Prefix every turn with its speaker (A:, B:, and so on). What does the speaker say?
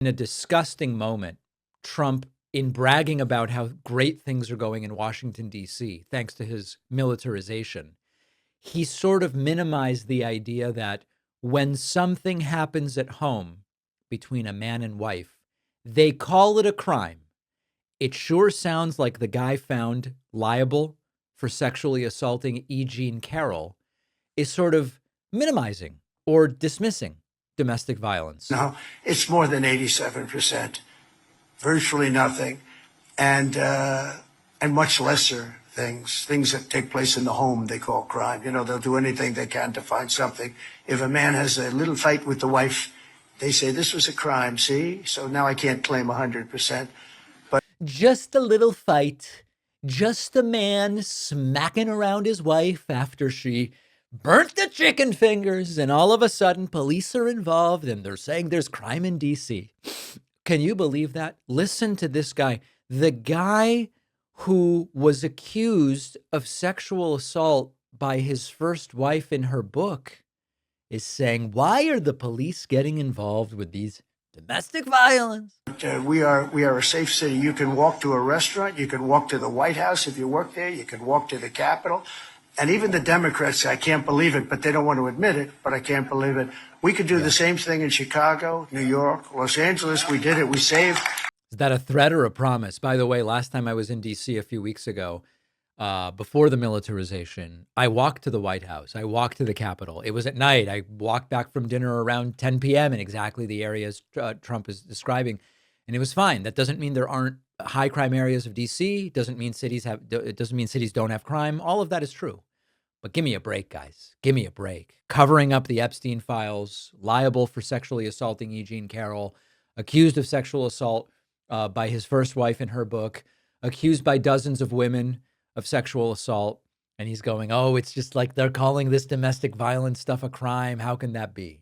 A: In a disgusting moment, Trump, in bragging about how great things are going in Washington, D.C., thanks to his militarization, he sort of minimized the idea that when something happens at home between a man and wife, they call it a crime. It sure sounds like the guy found liable for sexually assaulting E. Jean Carroll is sort of minimizing or dismissing domestic violence.
B: No, it's more than 87%, virtually nothing, and much lesser things that take place in the home they call crime. You know, they'll do anything they can to find something. If a man has a little fight with the wife, they say this was a crime. See, so now I can't claim 100%.
A: Just a little fight, just a man smacking around his wife after she burnt the chicken fingers, and all of a sudden police are involved and they're saying there's crime in DC. Can you believe that? Listen to this guy. The guy who was accused of sexual assault by his first wife in her book is saying, why are the police getting involved with these domestic violence?
B: We are a safe city. You can walk to a restaurant. You can walk to the White House if you work there. You can walk to the Capitol. And even the Democrats, I can't believe it, but they don't want to admit it, but I can't believe it. We could do the same thing in Chicago, New York, Los Angeles. We did it. We saved.
A: Is that a threat or a promise? By the way, last time I was in D.C. a few weeks ago, before the militarization, I walked to the White House. I walked to the Capitol. It was at night. I walked back from dinner around 10 p.m. in exactly the areas Trump is describing. And it was fine. That doesn't mean there aren't high crime areas of D.C. It doesn't mean cities don't have crime. All of that is true. But give me a break, guys. Give me a break. Covering up the Epstein files, liable for sexually assaulting E. Jean Carroll, accused of sexual assault by his first wife in her book, accused by dozens of women of sexual assault. And he's going, oh, it's just like they're calling this domestic violence stuff a crime. How can that be?